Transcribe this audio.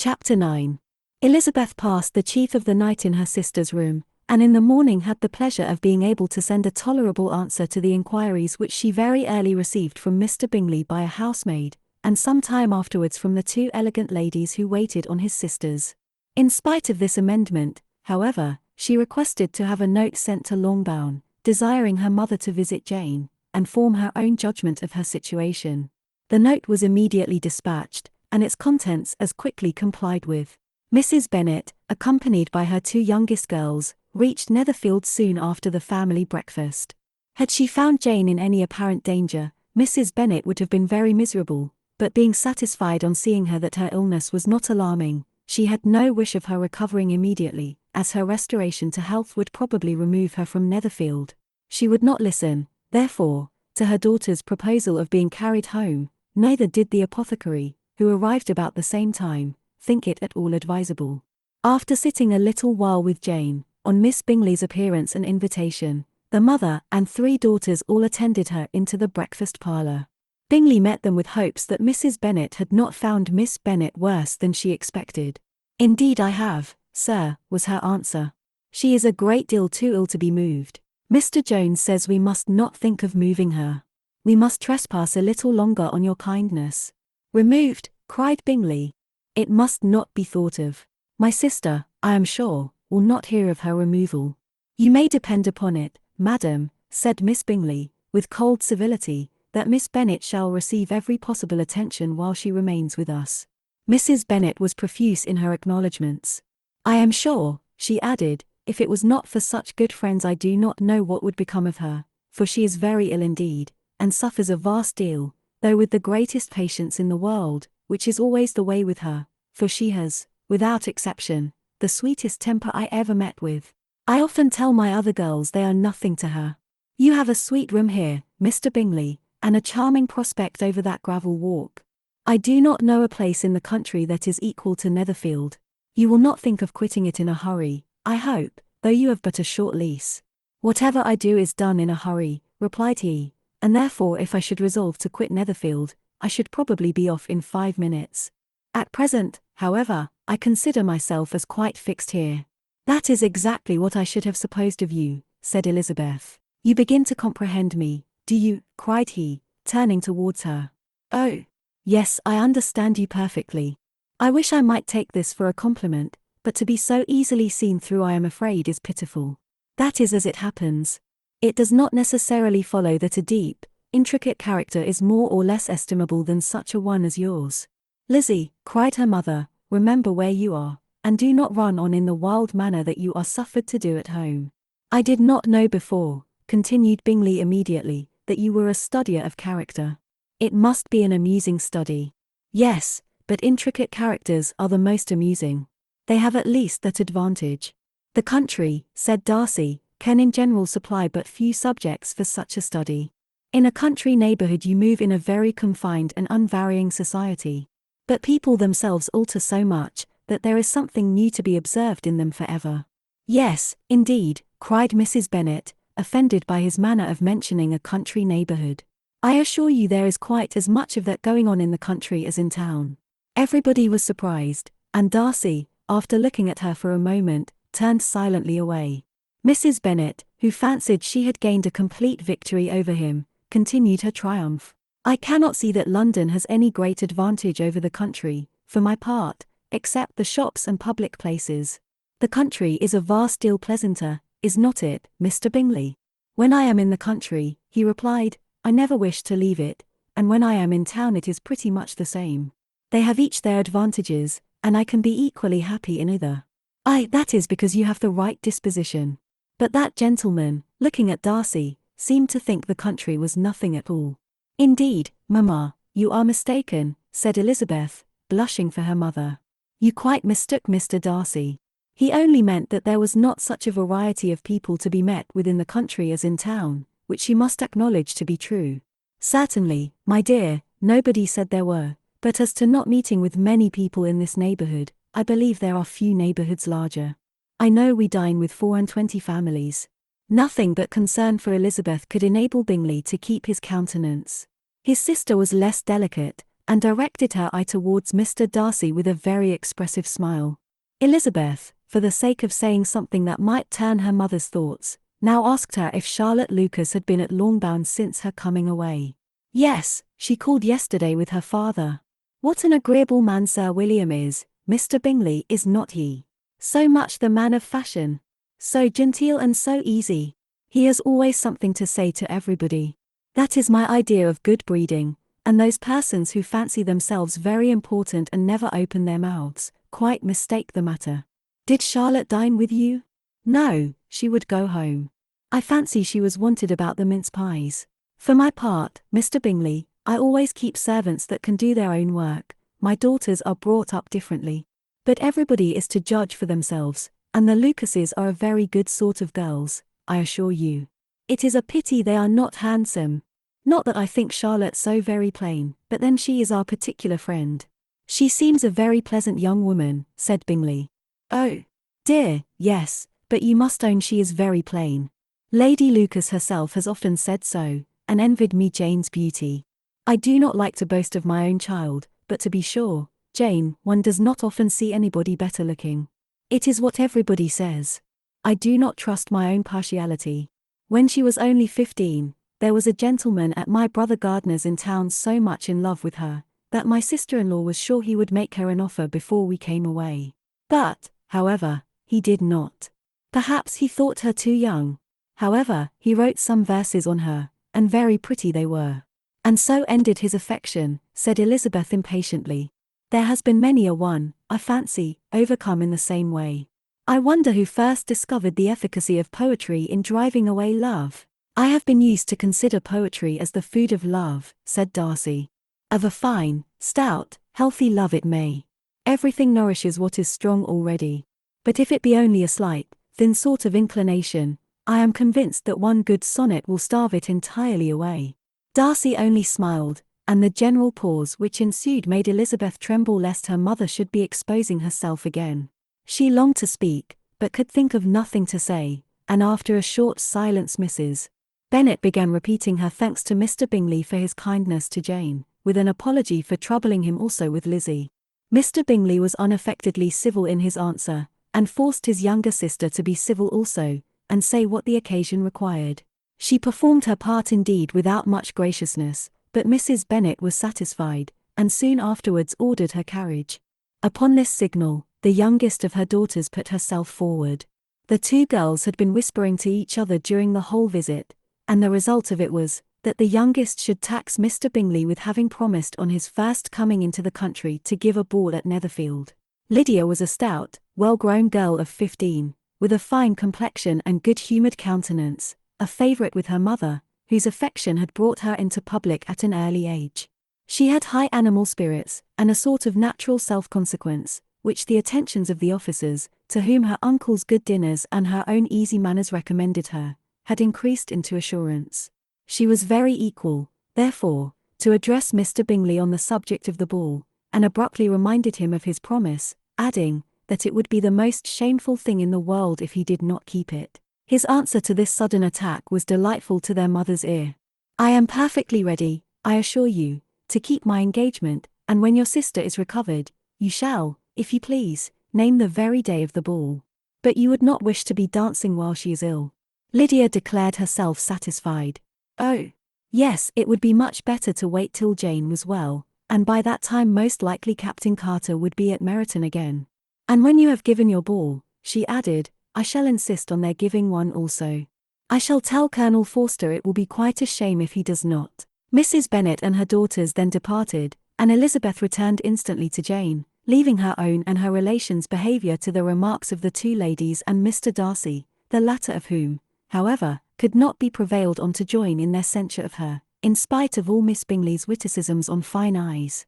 Chapter 9. Elizabeth passed the chief of the night in her sister's room, and in the morning had the pleasure of being able to send a tolerable answer to the inquiries which she very early received from Mr. Bingley by a housemaid, and some time afterwards from the two elegant ladies who waited on his sisters. In spite of this amendment, however, she requested to have a note sent to Longbourn, desiring her mother to visit Jane, and form her own judgment of her situation. The note was immediately dispatched, and its contents as quickly complied with. Mrs. Bennet, accompanied by her two youngest girls, reached Netherfield soon after the family breakfast. Had she found Jane in any apparent danger, Mrs. Bennet would have been very miserable, but being satisfied on seeing her that her illness was not alarming, she had no wish of her recovering immediately, as her restoration to health would probably remove her from Netherfield. She would not listen, therefore, to her daughter's proposal of being carried home, neither did the apothecary, who arrived about the same time, think it at all advisable. After sitting a little while with Jane, on Miss Bingley's appearance and invitation, the mother and three daughters all attended her into the breakfast parlour. Bingley met them with hopes that Mrs. Bennet had not found Miss Bennet worse than she expected. "Indeed I have, sir," was her answer. "She is a great deal too ill to be moved. Mr. Jones says we must not think of moving her. We must trespass a little longer on your kindness." "Removed," cried Bingley. "It must not be thought of. My sister, I am sure, will not hear of her removal." "You may depend upon it, madam," said Miss Bingley, with cold civility, "that Miss Bennet shall receive every possible attention while she remains with us." Mrs. Bennet was profuse in her acknowledgments. "I am sure," she added, "if it was not for such good friends I do not know what would become of her, for she is very ill indeed, and suffers a vast deal, though with the greatest patience in the world, which is always the way with her, for she has, without exception, the sweetest temper I ever met with. I often tell my other girls they are nothing to her. You have a sweet room here, Mr. Bingley, and a charming prospect over that gravel walk. I do not know a place in the country that is equal to Netherfield. You will not think of quitting it in a hurry, I hope, though you have but a short lease." "Whatever I do is done in a hurry," replied he, "and therefore if I should resolve to quit Netherfield, I should probably be off in 5 minutes. At present, however, I consider myself as quite fixed here." "That is exactly what I should have supposed of you," said Elizabeth. "You begin to comprehend me, do you?" cried he, turning towards her. "Oh, yes, I understand you perfectly. I wish I might take this for a compliment, but to be so easily seen through I am afraid is pitiful. That is as it happens. It does not necessarily follow that a deep, intricate character is more or less estimable than such a one as yours." "Lizzie," cried her mother, "remember where you are, and do not run on in the wild manner that you are suffered to do at home. I did not know before," continued Bingley immediately, "that you were a studier of character. It must be an amusing study." "Yes, but intricate characters are the most amusing. They have at least that advantage." "The country," said Darcy, "can in general supply but few subjects for such a study. In a country neighbourhood you move in a very confined and unvarying society. But people themselves alter so much, that there is something new to be observed in them forever." "Yes, indeed," cried Mrs. Bennet, offended by his manner of mentioning a country neighbourhood. "I assure you there is quite as much of that going on in the country as in town." Everybody was surprised, and Darcy, after looking at her for a moment, turned silently away. Mrs. Bennet, who fancied she had gained a complete victory over him, continued her triumph. "I cannot see that London has any great advantage over the country, for my part, except the shops and public places. The country is a vast deal pleasanter, is not it, Mr. Bingley?" "When I am in the country," he replied, "I never wish to leave it, and when I am in town it is pretty much the same. They have each their advantages, and I can be equally happy in either." "That is because you have the right disposition." But that gentleman, looking at Darcy, seemed to think the country was nothing at all. "Indeed, mamma, you are mistaken," said Elizabeth, blushing for her mother. "You quite mistook Mr. Darcy. He only meant that there was not such a variety of people to be met with in the country as in town, which you must acknowledge to be true." "Certainly, my dear, nobody said there were, but as to not meeting with many people in this neighbourhood, I believe there are few neighbourhoods larger. I know we dine with 24 families." Nothing but concern for Elizabeth could enable Bingley to keep his countenance. His sister was less delicate, and directed her eye towards Mr. Darcy with a very expressive smile. Elizabeth, for the sake of saying something that might turn her mother's thoughts, now asked her if Charlotte Lucas had been at Longbourn since her coming away. Yes, she called yesterday with her father. What an agreeable man Sir William is, Mr. Bingley, is not he? So much the man of fashion. So genteel and so easy. He has always something to say to everybody. That is my idea of good breeding, and those persons who fancy themselves very important and never open their mouths, quite mistake the matter. Did Charlotte dine with you? No, she would go home. I fancy she was wanted about the mince pies. For my part, Mr. Bingley, I always keep servants that can do their own work. My daughters are brought up differently. But everybody is to judge for themselves, and the Lucases are a very good sort of girls, I assure you. It is a pity they are not handsome. Not that I think Charlotte so very plain, but then she is our particular friend. She seems a very pleasant young woman, said Bingley. Oh, dear, yes, but you must own she is very plain. Lady Lucas herself has often said so, and envied me Jane's beauty. I do not like to boast of my own child, but to be sure, Jane, one does not often see anybody better looking. It is what everybody says. I do not trust my own partiality. When she was only 15, there was a gentleman at my brother Gardner's in town so much in love with her, that my sister-in-law was sure he would make her an offer before we came away. But, however, he did not. Perhaps he thought her too young. However, he wrote some verses on her, and very pretty they were. And so ended his affection, said Elizabeth impatiently. There has been many a one, I fancy, overcome in the same way. I wonder who first discovered the efficacy of poetry in driving away love. I have been used to consider poetry as the food of love, said Darcy. Of a fine, stout, healthy love it may. Everything nourishes what is strong already. But if it be only a slight, thin sort of inclination, I am convinced that one good sonnet will starve it entirely away. Darcy only smiled, and the general pause which ensued made Elizabeth tremble lest her mother should be exposing herself again. She longed to speak, but could think of nothing to say, and after a short silence Mrs. Bennet began repeating her thanks to Mr. Bingley for his kindness to Jane, with an apology for troubling him also with Lizzie. Mr. Bingley was unaffectedly civil in his answer, and forced his younger sister to be civil also, and say what the occasion required. She performed her part indeed without much graciousness, but Mrs. Bennet was satisfied, and soon afterwards ordered her carriage. Upon this signal, the youngest of her daughters put herself forward. The two girls had been whispering to each other during the whole visit, and the result of it was, that the youngest should tax Mr. Bingley with having promised on his first coming into the country to give a ball at Netherfield. Lydia was a stout, well-grown girl of 15, with a fine complexion and good-humoured countenance, a favourite with her mother, whose affection had brought her into public at an early age. She had high animal spirits, and a sort of natural self-consequence, which the attentions of the officers, to whom her uncle's good dinners and her own easy manners recommended her, had increased into assurance. She was very equal, therefore, to address Mr. Bingley on the subject of the ball, and abruptly reminded him of his promise, adding, that it would be the most shameful thing in the world if he did not keep it. His answer to this sudden attack was delightful to their mother's ear. I am perfectly ready, I assure you, to keep my engagement, and when your sister is recovered, you shall, if you please, name the very day of the ball. But you would not wish to be dancing while she is ill. Lydia declared herself satisfied. Oh, yes, it would be much better to wait till Jane was well, and by that time most likely Captain Carter would be at Meryton again. And when you have given your ball, she added, I shall insist on their giving one also. I shall tell Colonel Forster it will be quite a shame if he does not. Mrs. Bennet and her daughters then departed, and Elizabeth returned instantly to Jane, leaving her own and her relations' behaviour to the remarks of the two ladies and Mr. Darcy, the latter of whom, however, could not be prevailed on to join in their censure of her, in spite of all Miss Bingley's witticisms on fine eyes.